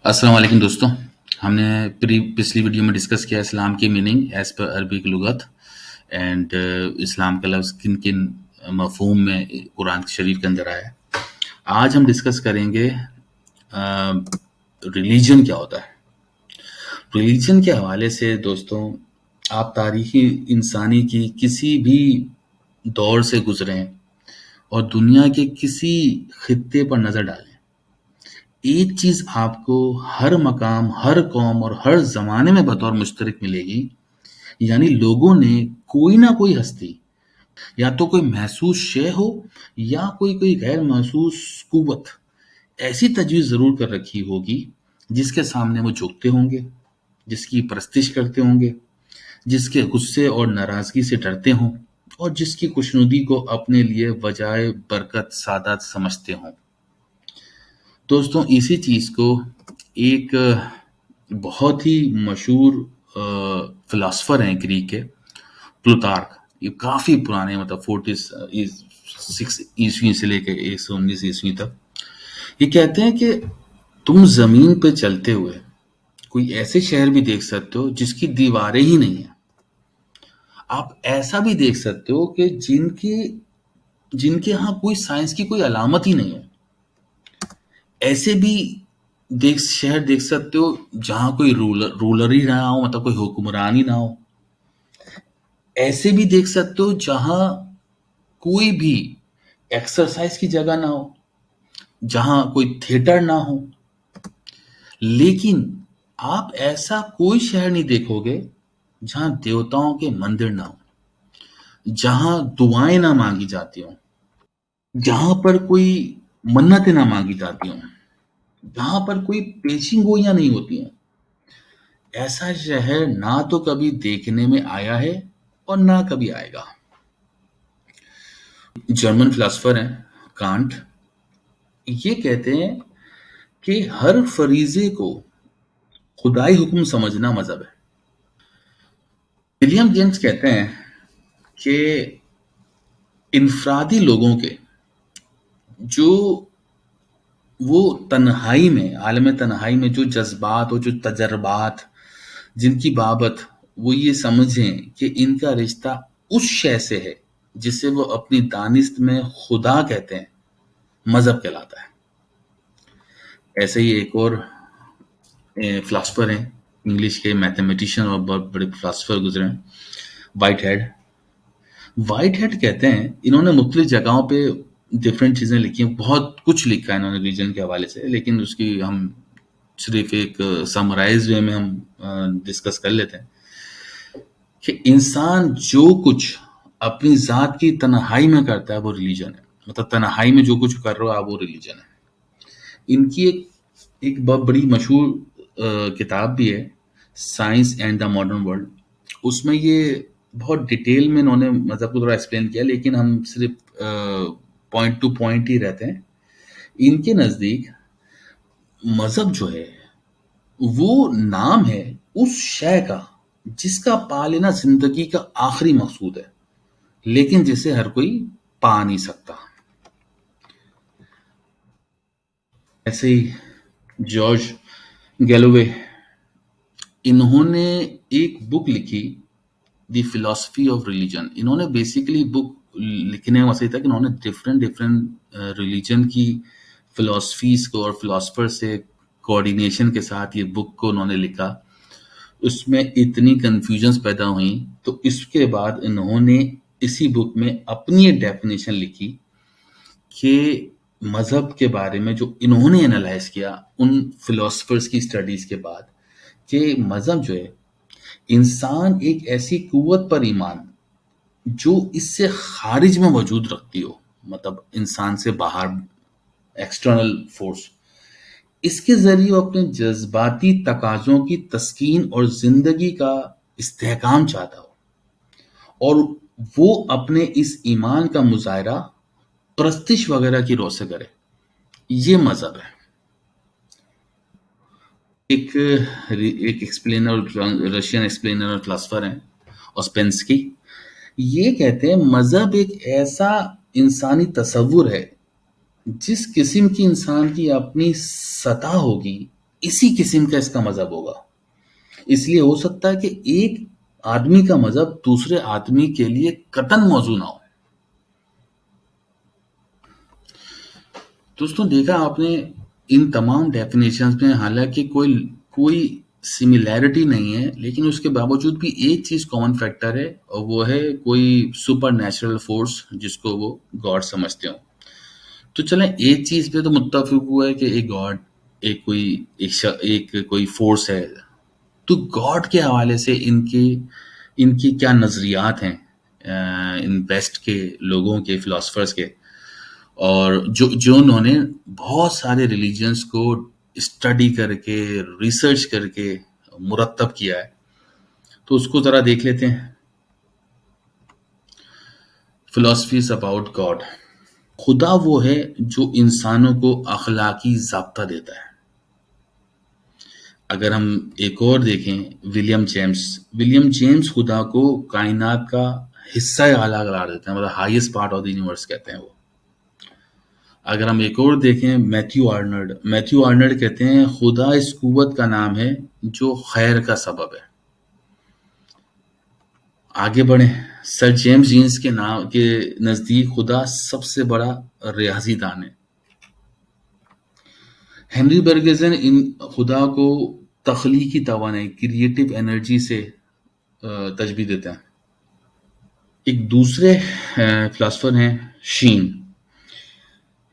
السلام علیکم دوستوں. ہم نے پچھلی ویڈیو میں ڈسکس کیا اسلام کی میننگ ایز پر عربی کی لغت اینڈ اسلام کا لفظ کن کن مفہوم میں قرآن شریف کے اندر آیا ہے. آج ہم ڈسکس کریں گے ریلیجن کیا ہوتا ہے. ریلیجن کے حوالے سے دوستوں آپ تاریخی انسانی کی کسی بھی دور سے گزریں اور دنیا کے کسی خطے پر نظر ڈالیں، ایک چیز آپ کو ہر مقام، ہر قوم اور ہر زمانے میں بطور مشترک ملے گی، یعنی لوگوں نے کوئی نہ کوئی ہستی یا تو کوئی محسوس شے ہو یا کوئی غیر محسوس قوت ایسی تجویز ضرور کر رکھی ہوگی جس کے سامنے وہ جھکتے ہوں گے، جس کی پرستش کرتے ہوں گے، جس کے غصے اور ناراضگی سے ڈرتے ہوں اور جس کی خوشنودی کو اپنے لیے وجائے برکت سعادت سمجھتے ہوں. دوستوں اسی چیز کو ایک بہت ہی مشہور فلاسفر ہیں گریک کے، پلوتارک، یہ کافی پرانے مطلب 46 عیسوی سے لے کے 119 عیسوی تک، یہ کہتے ہیں کہ تم زمین پہ چلتے ہوئے کوئی ایسے شہر بھی دیکھ سکتے ہو جس کی دیواریں ہی نہیں ہیں. آپ ایسا بھی دیکھ سکتے ہو کہ جن کے ہاں کوئی سائنس کی کوئی علامت ہی نہیں ہے. ایسے بھی شہر دیکھ سکتے ہو جہاں کوئی رولر ہی نہ ہو، مطلب کوئی حکمران ہی نہ ہو. ایسے بھی دیکھ سکتے ہو جہاں کوئی بھی ایکسرسائز کی جگہ نہ ہو، جہاں کوئی تھیٹر نہ ہو. لیکن آپ ایسا کوئی شہر نہیں دیکھو گے جہاں دیوتاؤں کے مندر نہ ہو، جہاں دعائیں نہ مانگی جاتی ہوں، جہاں پر کوئی منتیں نہ مانگی جاتی ہوں، جہاں پر کوئی پیشین گوئیاں نہیں ہوتی ہیں. ایسا شہر نہ تو کبھی دیکھنے میں آیا ہے اور نہ کبھی آئے گا. جرمن فلاسفر ہیں کانٹ، یہ کہتے ہیں کہ ہر فریضے کو خدائی حکم سمجھنا مذہب ہے. ولیم جیمس کہتے ہیں کہ انفرادی لوگوں کے جو وہ تنہائی میں، عالم تنہائی میں جو جذبات اور جو تجربات جن کی بابت وہ یہ سمجھیں کہ ان کا رشتہ اس شے سے ہے جسے وہ اپنی دانست میں خدا کہتے ہیں، مذہب کہلاتا ہے. ایسے ہی ایک اور فلاسفر ہیں انگلش کے، میتھمیٹیشین اور بہت بڑے فلاسفر گزرے ہیں، وائٹ ہیڈ کہتے ہیں، انہوں نے مختلف جگہوں پہ ڈفرینٹ چیزیں لکھی ہیں، بہت کچھ لکھا ہے انہوں نے ریلیجن کے حوالے سے، لیکن اس کی ہم صرف ایک سمرائز وے میں ہم ڈسکس کر لیتے ہیں کہ انسان جو کچھ اپنی ذات کی تنہائی میں کرتا ہے وہ ریلیجن ہے. مطلب تنہائی میں جو کچھ کر رہا ہے وہ ریلیجن ہے. ان کی ایک بہت بڑی مشہور کتاب بھی ہے، science and the modern world. اس میں یہ بہت ڈیٹیل میں انہوں نے مذہب کو تھوڑا ایکسپلین کیا، لیکن ہم صرف پوائنٹ ٹو پوائنٹ ہی رہتے ہیں. ان کے نزدیک مذہب جو ہے وہ نام ہے اس شے کا جس کا پا لینا زندگی کا آخری مقصود ہے، لیکن جسے ہر کوئی پا نہیں سکتا. ایسے ہی جارج گیلوے، انہوں نے ایک بک لکھی، دی فلاسفی آف ریلیجن. انہوں نے بیسیکلی بک لکھنے کا مقصد تھا کہ انہوں نے ڈفرینٹ ریلیجن کی فلاسفیز کو اور فلاسفر سے کوآرڈینیشن کے ساتھ یہ بک کو انہوں نے لکھا. اس میں اتنی کنفیوژنس پیدا ہوئیں، تو اس کے بعد انہوں نے اسی بک میں اپنی ایک ڈیفینیشن لکھی کہ مذہب کے بارے میں جو انہوں نے انالائز کیا ان فلاسفرز کی اسٹڈیز کے بعد، کہ مذہب جو ہے انسان ایک ایسی قوت پر ایمان جو اس سے خارج میں وجود رکھتی ہو، مطلب انسان سے باہر ایکسٹرنل فورس، اس کے ذریعے وہ اپنے جذباتی تقاضوں کی تسکین اور زندگی کا استحکام چاہتا ہو، اور وہ اپنے اس ایمان کا مظاہرہ پرستش وغیرہ کی روح سے کرے. یہ مذہب ہے. ایک ایکسپلینر، رشین ایکسپلینر اور فلاسفر ہیں اوسپینسکی، یہ کہتے ہیں مذہب ایک ایسا انسانی تصور ہے جس قسم کی انسان کی اپنی سطح ہوگی اسی قسم کا اس کا مذہب ہوگا. اس لیے ہو سکتا ہے کہ ایک آدمی کا مذہب دوسرے آدمی کے لیے قطعاً موزوں نہ ہو. دوستوں دیکھا آپ نے ان تمام ڈیفینیشنز میں حالانکہ کوئی سملیرٹی نہیں ہے، لیکن اس کے باوجود بھی ایک چیز کامن فیکٹر ہے، اور وہ ہے کوئی سپر نیچرل فورس جس کو وہ گاڈ سمجھتے ہوں. تو چلیں ایک چیز پہ تو متفق ہوا ہے کہ ایک گاڈ ایک کوئی فورس ہے. تو گاڈ کے حوالے سے ان کی کیا نظریات ہیں ان ویسٹ کے لوگوں کے، فلاسفرز کے، اور جو انہوں نے بہت سارے ریلیجنز کو اسٹڈی کر کے ریسرچ کر کے مرتب کیا ہے. تو اس کو ذرا دیکھ لیتے ہیں. Philosophies about God. خدا وہ ہے جو انسانوں کو اخلاقی ضابطہ دیتا ہے. اگر ہم ایک اور دیکھیں ولیم جیمس خدا کو کائنات کا حصہ اعلیٰ قرار دیتے ہیں، مطلب highest part of the universe کہتے ہیں وہ. اگر ہم ایک اور دیکھیں میتھیو آرنلڈ کہتے ہیں خدا اس قوت کا نام ہے جو خیر کا سبب ہے. آگے بڑھیں، سر جیمس جینس کے نزدیک خدا سب سے بڑا ریاضی دان ہے. ہنری برگزن ان خدا کو تخلیقی توانائی، کریٹو انرجی سے تشبیہ دیتے ہیں. ایک دوسرے فلاسفر ہیں شین.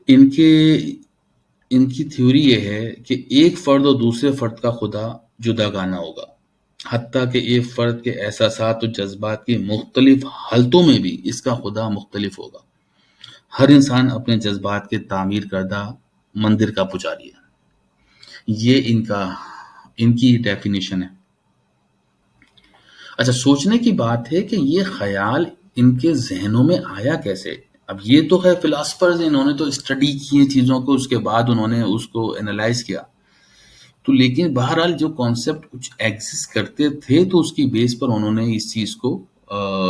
ان کی تھیوری یہ ہے کہ ایک فرد اور دوسرے فرد کا خدا جداگانہ ہوگا، حتیٰ کہ ایک فرد کے احساسات اور جذبات کی مختلف حالتوں میں بھی اس کا خدا مختلف ہوگا. ہر انسان اپنے جذبات کے تعمیر کردہ مندر کا پجاری ہے. یہ ان کی ڈیفینیشن ہے. اچھا، سوچنے کی بات ہے کہ یہ خیال ان کے ذہنوں میں آیا کیسے. اب یہ تو ہے فلاسفرز، انہوں نے تو اسٹڈی کی چیزوں کو، اس کے بعد انہوں نے اس کو انالائز کیا. تو لیکن بہرحال جو کانسیپٹ کچھ ایگزسٹ کرتے تھے تو اس کی بیس پر انہوں نے اس چیز کو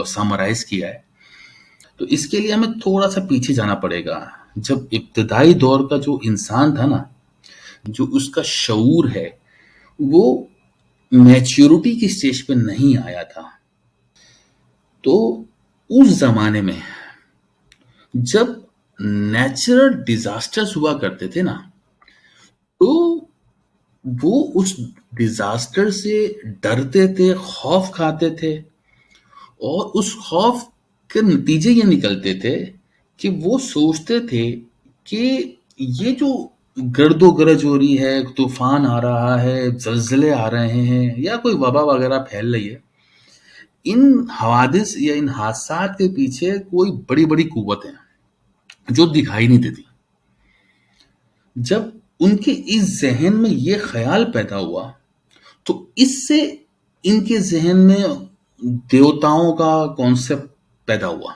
سمرائز کیا ہے. تو اس کے لیے ہمیں تھوڑا سا پیچھے جانا پڑے گا. جب ابتدائی دور کا جو انسان تھا نا، جو اس کا شعور ہے وہ میچیورٹی کی سٹیج پہ نہیں آیا تھا. تو اس زمانے میں جب نیچرل ڈیزاسٹرز ہوا کرتے تھے نا، تو وہ اس ڈیزاسٹر سے ڈرتے تھے، خوف کھاتے تھے، اور اس خوف کے نتیجے یہ نکلتے تھے کہ وہ سوچتے تھے کہ یہ جو گرد و گرج ہو رہی ہے، طوفان آ رہا ہے، زلزلے آ رہے ہیں، یا کوئی وبا وغیرہ پھیل رہی ہے، ان حوادث یا ان حادثات کے پیچھے کوئی بڑی بڑی قوتیں ہیں جو دکھائی نہیں دیتی. جب ان کے اس ذہن میں یہ خیال پیدا ہوا تو اس سے ان کے ذہن میں دیوتاؤں کا کانسیپٹ پیدا ہوا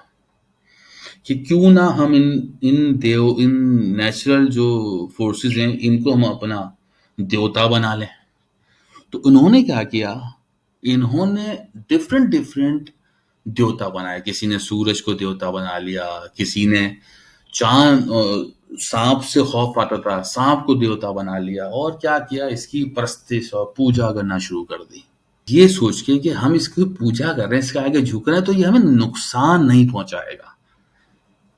کہ کیوں نہ ہم ان نیچرل جو فورسز ہیں ان کو ہم اپنا دیوتا بنا لیں. تو انہوں نے کیا کیا، انہوں نے ڈفرینٹ دیوتا بنائے. کسی نے سورج کو دیوتا بنا لیا، کسی نے چاند، سانپ سے خوف آتا تھا، سانپ کو دیوتا بنا لیا، اور کیا کیا، اس کی پرستش اور پوجا کرنا شروع کر دی. یہ سوچ کے کہ ہم اس کی پوجا کر رہے ہیں، اس کے آگے جھک رہے ہیں تو یہ ہمیں نقصان نہیں پہنچائے گا.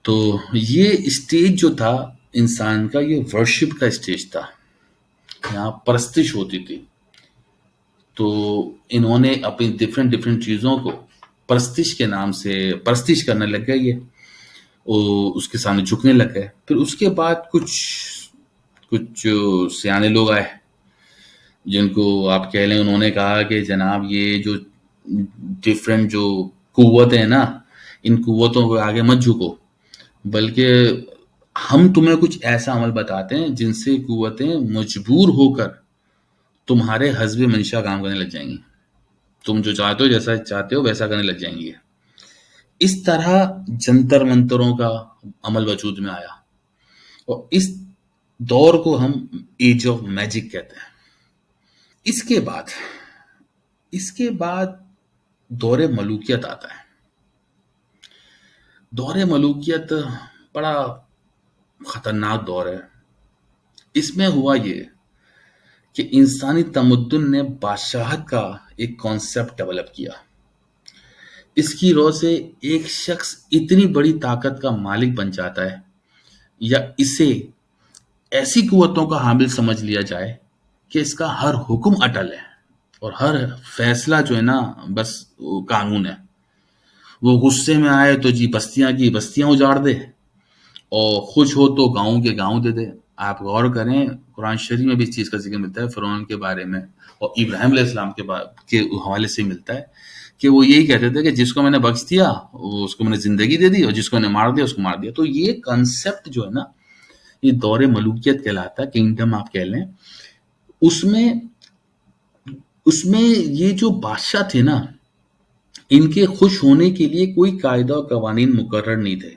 تو یہ اسٹیج جو تھا انسان کا، یہ ورشپ کا اسٹیج تھا، یہاں پرستش ہوتی تھی. تو انہوں نے اپنی ڈفرینٹ چیزوں کو پرستش کے نام سے پرستش کرنے لگ گئے، یہ اس کے سامنے جھکنے لگ گئے. پھر اس کے بعد کچھ سیانے لوگ آئے جن کو آپ کہہ لیں، انہوں نے کہا کہ جناب یہ جو ڈفرینٹ جو قوتیں ہیں نا، ان قوتوں کو آگے مت جھکو، بلکہ ہم تمہیں کچھ ایسا عمل بتاتے ہیں جن سے قوتیں مجبور ہو کر تمہارے حسب منشا کام کرنے لگ جائیں گی. تم جو چاہتے ہو، جیسا چاہتے ہو ویسا کرنے لگ جائیں گی. اس طرح جنتر منتروں کا عمل وجود میں آیا، اور اس دور کو ہم ایج آف میجک کہتے ہیں. اس کے بعد دور ملوکیت آتا ہے. دور ملوکیت بڑا خطرناک دور ہے. اس میں ہوا یہ کہ انسانی تمدن نے بادشاہت کا ایک کانسیپٹ ڈیولپ کیا. اس کی رو سے ایک شخص اتنی بڑی طاقت کا مالک بن جاتا ہے یا اسے ایسی قوتوں کا حامل سمجھ لیا جائے کہ اس کا ہر حکم اٹل ہے اور ہر فیصلہ جو ہے نا بس وہ قانون ہے. وہ غصے میں آئے تو جی بستیاں کی بستیاں اجاڑ دے اور خوش ہو تو گاؤں کے گاؤں دے دے. آپ غور کریں قرآن شریف میں بھی اس چیز کا ذکر ملتا ہے فرعون کے بارے میں اور ابراہیم علیہ السلام کے حوالے سے ملتا ہے کہ وہ یہی کہتے تھے کہ جس کو میں نے بخش دیا اس کو میں نے زندگی دے دی اور جس کو میں نے مار دیا اس کو مار دیا. تو یہ کنسیپٹ جو ہے نا یہ دور ملوکیت کہلاتا ہے, کنگڈم آپ کہہ لیں. اس میں یہ جو بادشاہ تھے نا ان کے خوش ہونے کے لیے کوئی قاعدہ و قوانین مقرر نہیں تھے,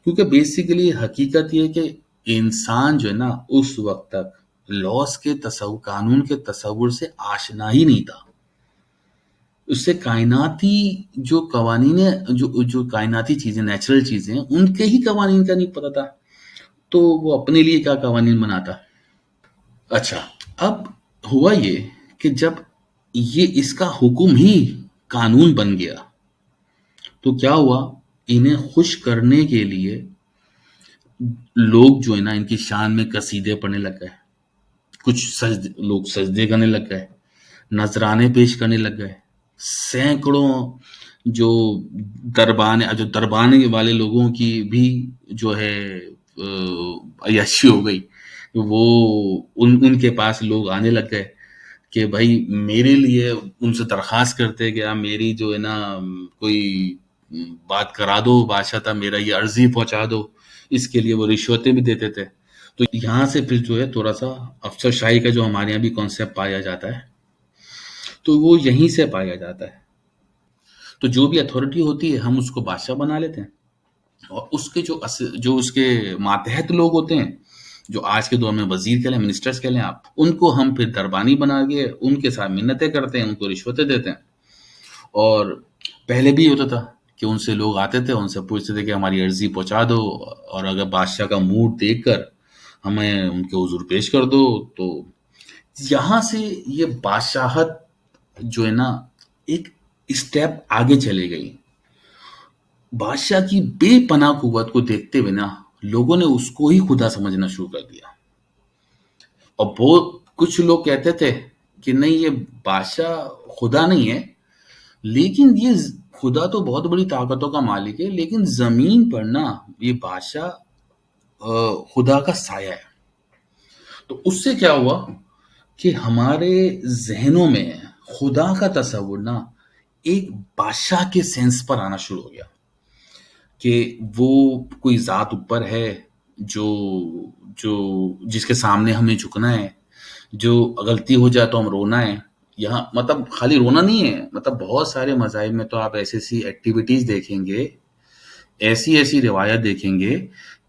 کیونکہ بیسیکلی حقیقت یہ کہ انسان جو ہے نا اس وقت تک لاس کے تصور قانون کے تصور سے آشنا ہی نہیں تھا. اس سے کائناتی جو قوانین جو کائناتی چیزیں نیچرل چیزیں ان کے ہی قوانین کا نہیں پتہ تھا, تو وہ اپنے لیے کیا قوانین بناتا. اچھا, اب ہوا یہ کہ جب یہ اس کا حکم ہی قانون بن گیا تو کیا ہوا, انہیں خوش کرنے کے لیے لوگ جو ہے نا ان کی شان میں قصیدے پڑھنے لگ گئے, کچھ لوگ سجدے کرنے لگ گئے, نذرانے پیش کرنے لگ گئے. سینکڑوں جو دربانے والے لوگوں کی بھی جو ہے عیاشی ہو گئی. وہ ان کے پاس لوگ آنے لگ گئے کہ بھائی میرے لیے ان سے درخواست کرتے کہ آپ میری جو ہے نا کوئی بات کرا دو بادشاہ تھا, میرا یہ عرضی پہنچا دو. اس کے لیے وہ رشوتیں بھی دیتے تھے. تو یہاں سے پھر جو ہے تھوڑا سا افسر شاہی کا جو ہمارے یہاں بھی کانسیپٹ پایا جاتا ہے تو وہ یہیں سے پایا جاتا ہے. تو جو بھی اتھارٹی ہوتی ہے ہم اس کو بادشاہ بنا لیتے ہیں اور اس کے جو اس کے ماتحت لوگ ہوتے ہیں جو آج کے دور میں وزیر کہہ لیں منسٹرز کہہ لیں آپ, ان کو ہم پھر دربانی بنا کے ان کے ساتھ منتیں کرتے ہیں, ان کو رشوتیں دیتے ہیں. اور پہلے بھی ہوتا تھا کہ ان سے لوگ آتے تھے ان سے پوچھتے تھے کہ ہماری عرضی پہنچا دو اور اگر بادشاہ کا موڈ دیکھ کر ہمیں ان کے حضور پیش کر دو. تو یہاں سے یہ بادشاہت جو ہے نا ایک اسٹیپ آگے چلے گئی. بادشاہ کی بے پناہ قوت کو دیکھتے ہوئے نا لوگوں نے اس کو ہی خدا سمجھنا شروع کر دیا. اور بہت کچھ لوگ کہتے تھے کہ نہیں یہ بادشاہ خدا نہیں ہے, لیکن یہ خدا تو بہت بڑی طاقتوں کا مالک ہے, لیکن زمین پر نا یہ بادشاہ خدا کا سایہ ہے. تو اس سے کیا ہوا کہ ہمارے ذہنوں میں خدا کا تصور نا ایک بادشاہ کے سینس پر آنا شروع ہو گیا کہ وہ کوئی ذات اوپر ہے جو جس کے سامنے ہمیں جھکنا ہے, جو غلطی ہو جائے تو ہم رونا ہے. یہاں مطلب خالی رونا نہیں ہے, مطلب بہت سارے مذاہب میں تو آپ ایسی ایکٹیویٹیز دیکھیں گے, ایسی روایت دیکھیں گے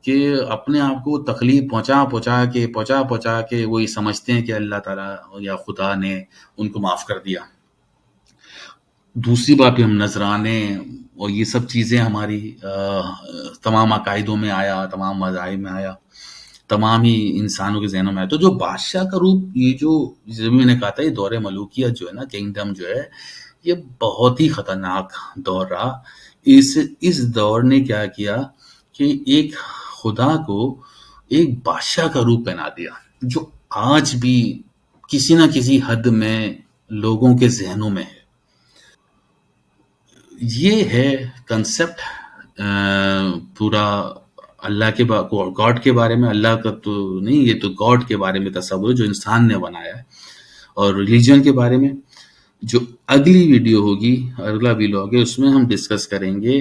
کہ اپنے آپ کو تکلیف پہنچا کے وہ یہ سمجھتے ہیں کہ اللہ تعالیٰ یا خدا نے ان کو معاف کر دیا. دوسری بات پہ ہم نذرانے اور یہ سب چیزیں ہماری تمام عقائدوں میں آیا, تمام مذاہب میں آیا, تمام ہی انسانوں کے ذہنوں میں آیا. تو جو بادشاہ کا روپ یہ جو میں نے کہا تھا یہ دور ملوکیت جو ہے نا کنگڈم جو ہے یہ بہت ہی خطرناک دور رہا. اس دور نے کیا کیا کہ ایک خدا کو ایک بادشاہ کا روپ پہنا دیا جو آج بھی کسی نہ کسی حد میں لوگوں کے ذہنوں میں ہے. یہ ہے کنسیپٹ پورا اللہ کے گاڈ کے بارے میں. اللہ کا تو نہیں, یہ تو گاڈ کے بارے میں تصور جو انسان نے بنایا ہے. اور ریلیجن کے بارے میں جو اگلی ویڈیو ہوگی, اگلا ویلاگ ہے, اس میں ہم ڈسکس کریں گے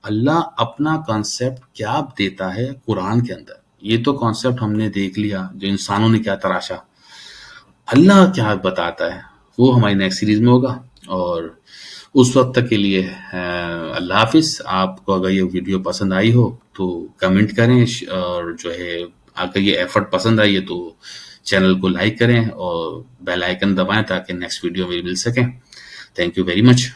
اللہ اپنا کانسیپٹ کیا دیتا ہے قرآن کے اندر. یہ تو کانسیپٹ ہم نے دیکھ لیا جو انسانوں نے کیا تراشا, اللہ کیا بتاتا ہے وہ ہماری نیکسٹ سیریز میں ہوگا. اور اس وقت تک کے لیے اللہ حافظ. آپ کو اگر یہ ویڈیو پسند آئی ہو تو کمنٹ کریں, اور جو ہے اگر یہ ایفرٹ پسند آئی ہے تو چینل کو لائک کریں اور بیل آئیکن دبائیں تاکہ نیکسٹ ویڈیو میں مل سکیں. Thank you very much.